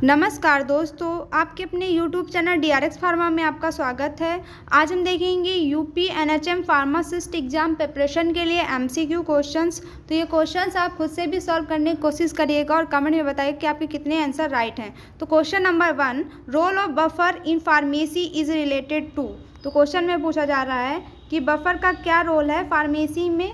नमस्कार दोस्तों, आपके अपने YouTube चैनल DRX फार्मा में आपका स्वागत है। आज हम देखेंगे UP NHM pharmacist exam preparation के लिए MCQ क्वेश्चंस। तो ये क्वेश्चंस आप खुद से भी सॉल्व करने की कोशिश करिएगा और कमेंट में बताइए कि आपके कितने आंसर राइट हैं। तो question number 1, role of buffer in pharmacy is related to. तो क्वेश्चन में पूछा जा रहा है कि बफर का क्या रोल है फार्मेसी में,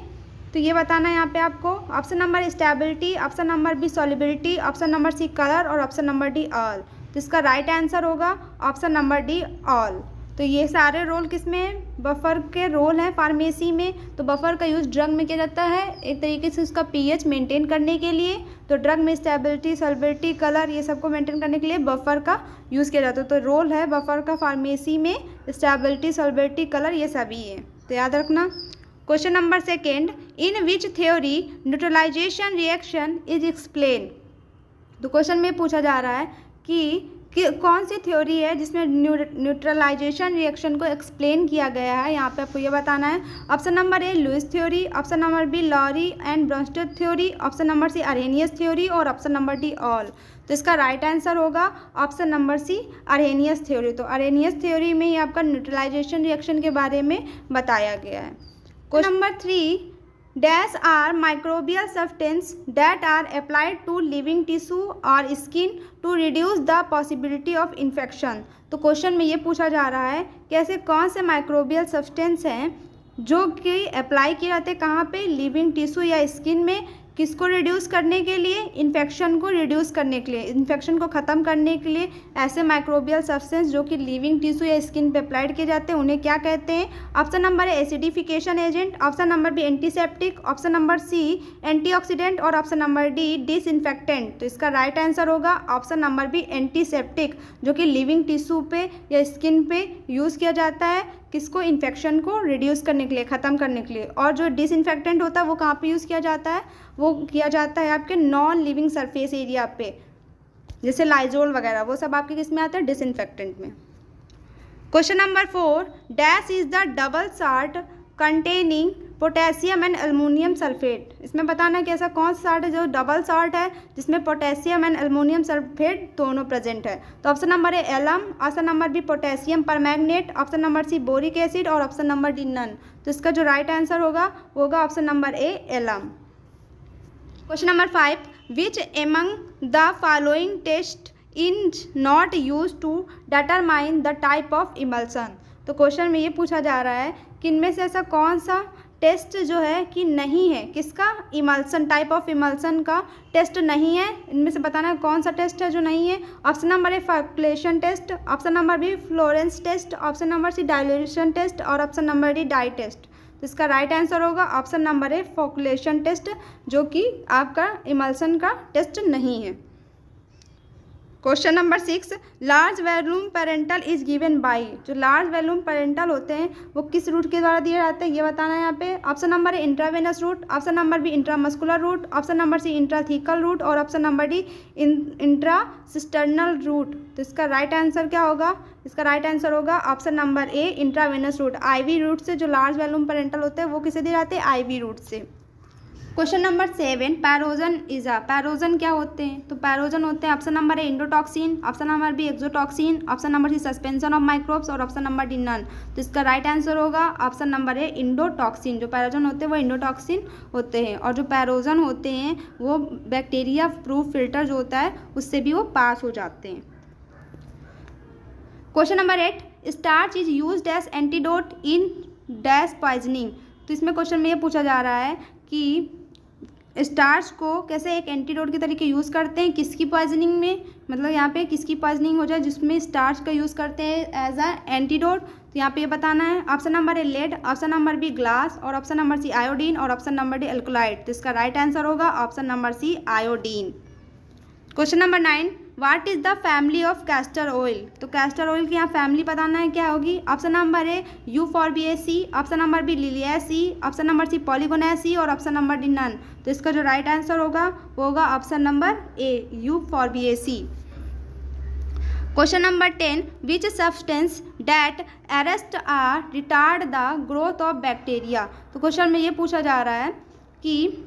तो ये बताना है यहाँ पे आपको। Option number stability, option number B solubility, option number C colour और ऑप्शन नंबर डी ऑल। तो इसका राइट आंसर होगा ऑप्शन नंबर डी ऑल। तो ये सारे रोल किसमें हैं, बफर के रोल हैं फार्मेसी में। तो बफर का यूज़ ड्रग में किया जाता है एक तरीके से उसका pH मेंटेन करने के लिए। तो ड्रग में स्टेबिलिटी, सॉल्युबिलिटी, कलर ये सबको मेंटेन करने के लिए बफर का यूज़ किया जाता है। तो रोल है बफर का फार्मेसी में स्टेबिलिटी, सॉल्युबिलिटी, कलर ये सभी है, तो याद रखना। Question number 2, in which theory neutralisation reaction is explain. तो क्वेश्चन में पूछा जा रहा है कि कौन सी थ्योरी है जिसमें न्यूट्रलाइजेशन रिएक्शन को एक्सप्लेन किया गया है, यहाँ पे आपको ये बताना है। Option number A Lewis theory, option number B Lowry and Bronsted theory, option number C Arrhenius theory और ऑप्शन नंबर डी ऑल। तो इसका राइट आंसर होगा option number C Arrhenius theory. तो अरहेनियस थ्योरी में ही आपका न्यूट्रलाइजेशन रिएक्शन के बारे में बताया गया है। Question number 3, dash are microbial substance that are applied to living tissue और skin to reduce the possibility of infection. तो क्वेश्चन में ये पूछा जा रहा है कि ऐसे कौन से माइक्रोबियल सब्सटेंस हैं जो कि अप्लाई किए जाते हैं कहाँ पे, लिविंग टिश्यू या स्किन में, किसको रिड्यूस करने के लिए, इन्फेक्शन को रिड्यूस करने के लिए, इन्फेक्शन को ख़त्म करने के लिए। ऐसे माइक्रोबियल सब्सटेंस जो कि लिविंग टिश्यू या स्किन पे अप्लाइड किए जाते हैं उन्हें क्या कहते हैं। Option number A acidification agent, option number B antiseptic, option number C antioxidant और ऑप्शन नंबर डी डिसइंफेक्टेंट। तो इसका राइट आंसर होगा ऑप्शन नंबर बी एंटीसेप्टिक, जो कि लिविंग टिश्यू पे या स्किन पे यूज़ किया जाता है किसको, इन्फेक्शन को रिड्यूस करने के लिए, ख़त्म करने के लिए। और जो डिसइंफेक्टेंट होता है वो कहाँ पे यूज़ किया जाता है, वो किया जाता है आपके नॉन लिविंग सरफेस एरिया पे, जैसे लाइजोल वगैरह, वो सब आपके किस में आता है, डिसइंफेक्टेंट में। Question number 4, dash is the double salt containing potassium and aluminium sulphate. इसमें बताना है कि ऐसा कौन सा साल्ट है जो डबल साल्ट है जिसमें पोटेशियम एंड एल्युमिनियम सल्फेट दोनों प्रेजेंट है। तो option number A alum, option number B potassium permanganate, option number C boric acid और ऑप्शन नंबर डी नन। तो इसका जो राइट आंसर होगा वो होगा option number A alum. Question number 5, which among the following test is not use to determine the type of emulsion. तो question में ये पूछा जा रहा है कि इनमें से ऐसा कौन सा टेस्ट जो है कि नहीं है, किसका, इमल्सन, टाइप ऑफ इमल्सन का टेस्ट नहीं है। इनमें से बताना है कौन सा टेस्ट है जो नहीं है। Option number A flocculation test, option number B fluorescence test, option number C dilution test और option number D dye test. तो इसका राइट आंसर होगा option number A flocculation test, जो कि आपका इमल्सन का टेस्ट नहीं है। Question number 6, large volume parenteral is given by. जो लार्ज वॉल्यूम पेरेंटल होते हैं वो किस रूट के द्वारा दिए जाते हैं ये बताना है यहाँ पे। Option number A intravenous route, option number B intramuscular route, option number C intrathecal route और option number D intracisternal route. तो इसका राइट आंसर क्या होगा, इसका राइट आंसर होगा option number A intravenous route. IV route से जो large volume parenteral होते हैं वो किसे दिए जाते हैं, आईवी रूट से। Question number 7, pyrogen is a. Pyrogen क्या होते हैं, तो पैरोजन होते हैं option number A endotoxin, option number B exotoxin, option number C suspension of microbes और ऑप्शन नंबर डी नन। तो इसका राइट आंसर होगा ऑप्शन नंबर ए इंडोटॉक्सिन। जो पैरोजन होते हैं वो इंडोटॉक्सिन होते हैं और जो पैरोजन होते हैं वो बैक्टीरिया प्रूफ फिल्टर जो होता है उससे भी वो पास हो जाते हैं। Question number 8, starch is used as antidote in dash poisoning. तो इसमें क्वेश्चन में ये पूछा जा रहा है कि स्टार्च को कैसे एक एंटीडोट के तरीके यूज़ करते हैं, किसकी पॉइजनिंग में, मतलब यहाँ पे किसकी पॉइजनिंग हो जाए जिसमें स्टार्च का यूज़ करते हैं एज अ एंटीडोट। तो यहाँ पे ये बताना है। Option number A lead, option number B glass और ऑप्शन नंबर सी आयोडीन और ऑप्शन नंबर डी एल्कोलाइड। तो इसका राइट आंसर होगा option number C iodine. Question number 9, what is the family of castor oil. तो castor oil की यहाँ family बताना है क्या होगी। Option number A Euphorbiaceae, option number B Liliaceae, option number C Polygonaceae और ऑप्शन नंबर डी नन। तो इसका जो राइट आंसर होगा वो होगा option number A Euphorbiaceae. Question number 10, which substance that arrest or retard the growth of bacteria. तो question में ये पूछा जा रहा है कि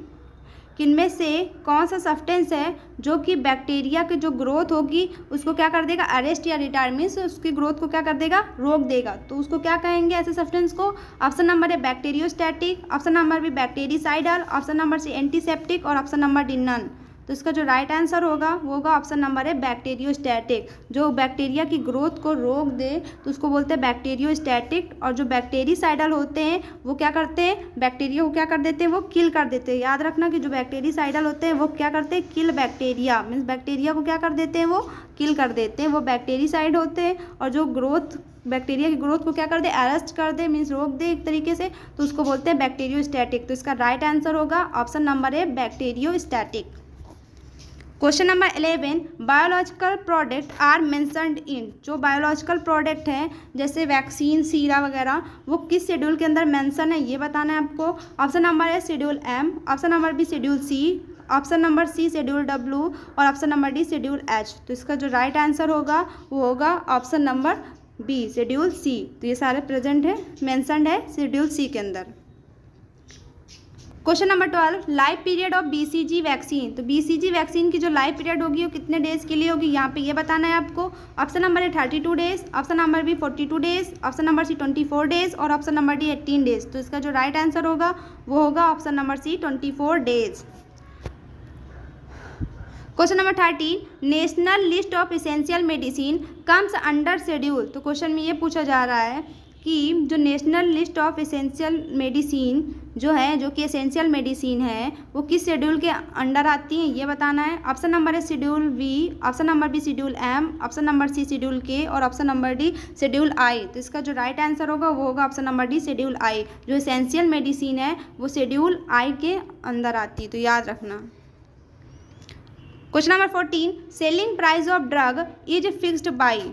कि इनमें से कौन सा सब्सटेंस है जो कि बैक्टीरिया की जो ग्रोथ होगी उसको क्या कर देगा, अरेस्ट या रिटार्ड मीन्स उसकी ग्रोथ को क्या कर देगा, रोक देगा। तो उसको क्या कहेंगे ऐसे सब्सटेंस को? Option number A bacteriostatic, option number B bactericidal, option number C antiseptic और ऑप्शन नंबर डी नन। तो इसका जो राइट आंसर होगा वो होगा ऑप्शन नंबर है बैक्टीरियोस्टैटिक। जो बैक्टीरिया की ग्रोथ को रोक दे तो उसको बोलते हैं बैक्टीरियोस्टैटिक। और जो बैक्टीरिसाइडल होते हैं वो क्या करते हैं, बैक्टीरिया को क्या कर देते हैं, वो किल कर देते हैं। याद रखना कि जो बैक्टीरिसाइडल होते हैं वो क्या करते हैं, किल बैक्टीरिया, मीन्स बैक्टीरिया को क्या कर देते हैं, वो किल कर देते हैं, वो बैक्टीरिसाइड होते हैं। और जो ग्रोथ बैक्टीरिया की ग्रोथ को क्या कर दे, अरेस्ट कर दे, मीन्स रोक दे एक तरीके से, तो उसको बोलते हैं बैक्टीरियोस्टैटिक। तो इसका राइट आंसर होगा ऑप्शन नंबर है bacteriostatic. Question number 11, biological product are mentioned in. जो बायोलॉजिकल प्रोडक्ट हैं जैसे वैक्सीन, सीरा वगैरह, वो किस शेड्यूल के अंदर मेंशन है ये बताना है आपको। ऑप्शन नंबर है schedule M, option number B schedule C, option number C schedule W और option number D schedule H. तो इसका जो राइट आंसर होगा वो होगा option number B schedule C. तो ये सारे प्रेजेंट है, मेंशन्ड है शेड्यूल सी के अंदर। Question number 12, life period of BCG vaccine. तो BCG वैक्सीन की जो लाइफ पीरियड होगी वो कितने डेज के लिए होगी, यहाँ पे ये बताना है आपको। ऑप्शन नंबर है 32 days, option number B 42 days, option number C 24 days और ऑप्शन नंबर डी 18 डेज। तो इसका जो राइट आंसर होगा वो होगा option number C 24 days. Question number 13, national list of essential medicine comes under schedule. तो question में ये पूछा जा रहा है कि जो national list of essential medicine जो है, जो कि एसेंशियल मेडिसिन है, वो किस शेड्यूल के अंडर आती हैं ये बताना है। ऑप्शन नंबर है schedule B, option number B schedule M, option number C schedule K और option number D schedule I. तो इसका जो राइट आंसर होगा वो होगा option number D schedule I. जो एसेंशियल मेडिसिन है वो शेड्यूल आई के अंदर आती है, तो याद रखना। Question number 14, selling price of drug is fixed by.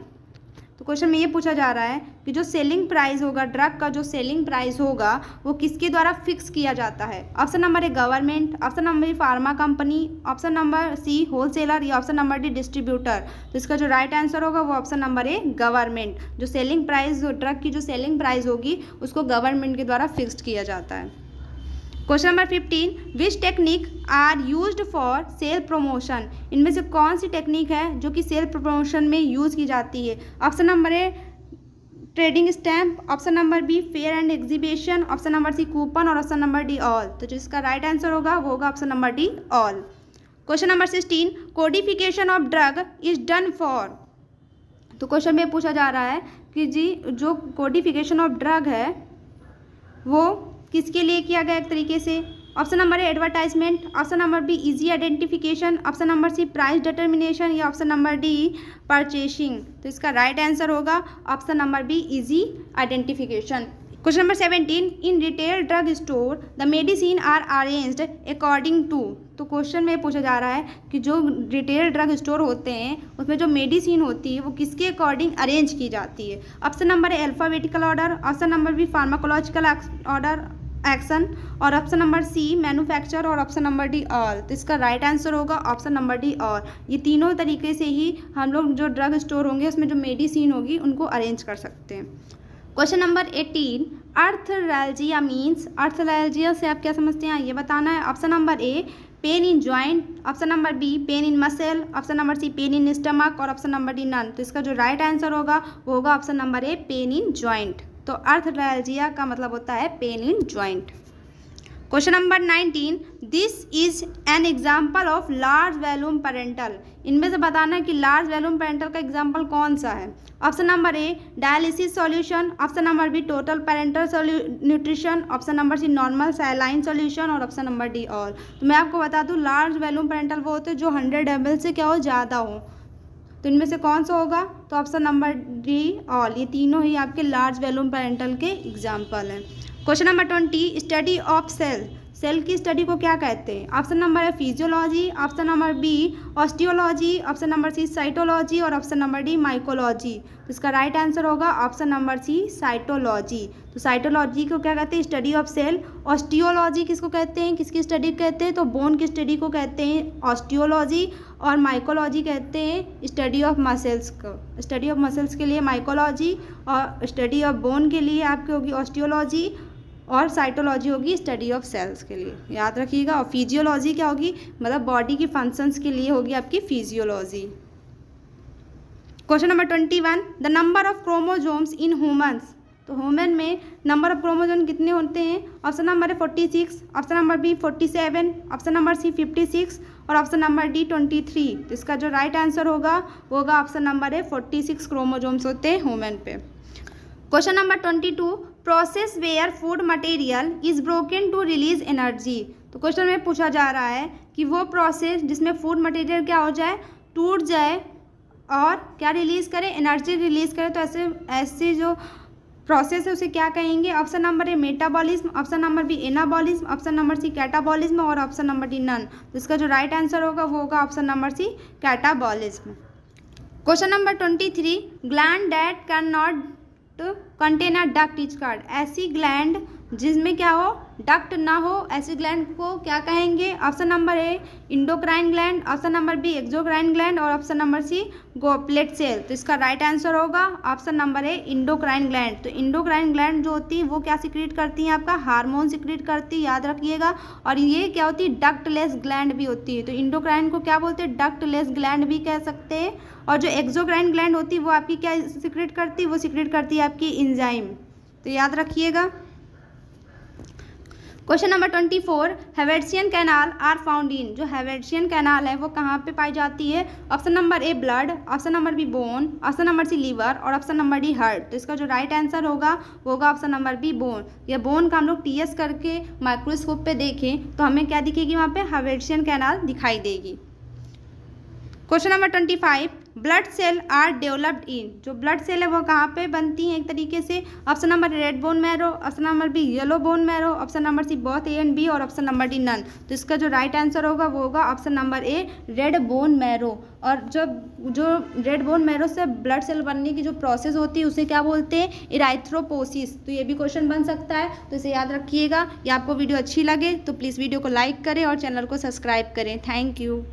तो क्वेश्चन में ये पूछा जा रहा है कि जो सेलिंग प्राइस होगा, ड्रग का जो सेलिंग प्राइस होगा वो किसके द्वारा फिक्स किया जाता है। ऑप्शन नंबर है गवर्नमेंट, ऑप्शन नंबर है pharma company, option number C wholesaler या ऑप्शन नंबर डी डिस्ट्रीब्यूटर। तो इसका जो राइट आंसर होगा वो ऑप्शन नंबर है गवर्नमेंट। जो सेलिंग प्राइस, जो ड्रग की जो सेलिंग प्राइस होगी उसको गवर्नमेंट के द्वारा फिक्स्ड किया जाता है। Question number 15, which technique are used for sale promotion. इनमें से कौन सी टेक्निक है जो कि सेल प्रमोशन में यूज़ की जाती है। ऑप्शन नंबर है trading stamp, option number B fair and exhibition, option number C coupon और ऑप्शन नंबर डी ऑल। तो जिसका राइट आंसर होगा वो होगा option number D all. Question number 16, codification of drug is done for. तो question में पूछा जा रहा है कि जी जो कोडिफिकेशन ऑफ ड्रग है वो किसके लिए किया गया एक तरीके से। ऑप्शन नंबर है advertisement, option number B easy identification, option number C price determination या ऑप्शन नंबर डी परचेसिंग। तो इसका राइट आंसर होगा option number B easy identification. Question number 17, in retail drug store the medicine are arranged according to. तो question में पूछा जा रहा है कि जो रिटेल ड्रग स्टोर होते हैं उसमें जो मेडिसिन होती है वो किसके अकॉर्डिंग अरेंज की जाती है। ऑप्शन नंबर है alphabetical order, option number B pharmacological order action और ऑप्शन नंबर सी मैन्युफैक्चर और ऑप्शन नंबर डी ऑल। तो इसका राइट आंसर होगा ऑप्शन नंबर डी ऑल। ये तीनों तरीके से ही हम लोग जो ड्रग स्टोर होंगे उसमें जो मेडिसिन होगी उनको अरेंज कर सकते हैं। Question number 18, arthralgia means. Arthralgia से आप क्या समझते हैं ये बताना है। Option number A pain in joint, option number B pain in muscle, option number C pain in stomach और ऑप्शन नंबर डी नन। तो इसका जो राइट आंसर होगा वो होगा option number A pain in joint. तो आर्थराल्जिया का मतलब होता है pain in joint. Question number 19, this is an example of large volume parenteral. इनमें से बताना है कि लार्ज वॉल्यूम पेरेंटल का एग्जाम्पल कौन सा है। Option number A dialysis solution, option number B total parenteral nutrition, option number C normal saline solution और ऑप्शन नंबर डी ऑल। तो मैं आपको बता दूं लार्ज वॉल्यूम पेरेंटल वो होते हैं जो 100 ml से क्या हो ज़्यादा हो। तो इनमें से कौन सा होगा, तो ऑप्शन नंबर डी ऑल। ये तीनों ही आपके लार्ज वॉल्यूम पेरेंटल के एग्जाम्पल हैं। Question number 20, study of cell. Cell की स्टडी को क्या कहते हैं। ऑप्शन नंबर है physiology, option number B osteology, option number C cytology और ऑप्शन नंबर डी माइकोलॉजी। तो इसका राइट आंसर होगा ऑप्शन नंबर सी साइटोलॉजी। तो साइटोलॉजी को क्या कहते हैं, स्टडी ऑफ सेल। ऑस्टियोलॉजी किसको कहते हैं, किसकी स्टडी कहते हैं, तो बोन की स्टडी को कहते हैं ऑस्टियोलॉजी। और माइकोलॉजी कहते हैं स्टडी ऑफ मसल्स को। स्टडी ऑफ मसल्स के लिए माइकोलॉजी और स्टडी ऑफ बोन के लिए आपकी होगी ऑस्टियोलॉजी। और साइटोलॉजी होगी स्टडी ऑफ सेल्स के लिए, याद रखिएगा। और फिजियोलॉजी क्या होगी, मतलब बॉडी की फंक्शंस के लिए होगी आपकी physiology. Question number 21, the number of chromosomes in humans. तो ह्यूमन में नंबर ऑफ क्रोमोजोम कितने होते हैं? ऑप्शन नंबर है 46, option number B 47, option number C 56 और ऑप्शन नंबर डी 23। तो इसका जो राइट आंसर होगा वो होगा ऑप्शन नंबर है 46 क्रोमोजोम्स होते हैं ह्यूमन पे। Question number 22, process where food material is broken to release energy. तो क्वेश्चन में पूछा जा रहा है कि वो प्रोसेस जिसमें फूड मटेरियल क्या हो जाए, टूट जाए और क्या रिलीज़ करे, एनर्जी रिलीज़ करे। तो ऐसे जो प्रोसेस है उसे क्या कहेंगे? Option number A metabolism, option number B anabolism, option number C catabolism और ऑप्शन नंबर डी नन। तो इसका जो राइट आंसर होगा वो होगा option number C catabolism. Question number 23, gland that can not contain a duct is called. ऐसी gland जिसमें क्या हो, डक्ट ना हो, ऐसी ग्लैंड को क्या कहेंगे? Option number A endocrine gland, option number B exocrine gland और option number C goblet cell. तो इसका राइट आंसर होगा option number A endocrine gland. तो इंडोक्राइन ग्लैंड जो होती है वो क्या सिक्रीट करती है? आपका हार्मोन सिक्रीट करती है, याद रखिएगा। और ये क्या होती है? डक्टलेस ग्लैंड भी होती है। तो इंडोक्राइन को क्या बोलते हैं? डक्टलेस ग्लैंड भी कह सकते हैं। और जो एक्सोक्राइन ग्लैंड होती है वो आपकी क्या सिक्रीट करती है? वो सिक्रीट करती है आपकी एंजाइम। तो याद रखिएगा। Question number 24, Haversian canal are found in. जो हेवेर्शियन कैनाल है वो कहाँ पे पाई जाती है? Option number A blood, option number B bone, option number C liver और ऑप्शन नंबर डी हार्ट। तो इसका जो राइट आंसर होगा वो होगा ऑप्शन नंबर बी बोन। या बोन का हम लोग टीएस करके माइक्रोस्कोप पे देखें तो हमें क्या दिखेगी? वहाँ पे हेवेर्शियन कैनाल दिखाई देगी। Question number 25, blood cell are developed in. जो ब्लड सेल है वो कहाँ पे बनती हैं? एक तरीके से option number red bone marrow, option number B yellow bone marrow, option number C both A and B और ऑप्शन नंबर डी नन। तो इसका जो राइट आंसर होगा वो होगा option number A red bone marrow. और जो रेड बोन मैरो से ब्लड सेल बनने की जो प्रोसेस होती है उसे क्या बोलते हैं? इराइथ्रोपोसिस। तो ये भी क्वेश्चन बन सकता है, तो इसे याद रखिएगा। या आपको वीडियो अच्छी लगे तो प्लीज़ वीडियो को लाइक करें और चैनल को सब्सक्राइब करें। Thank you.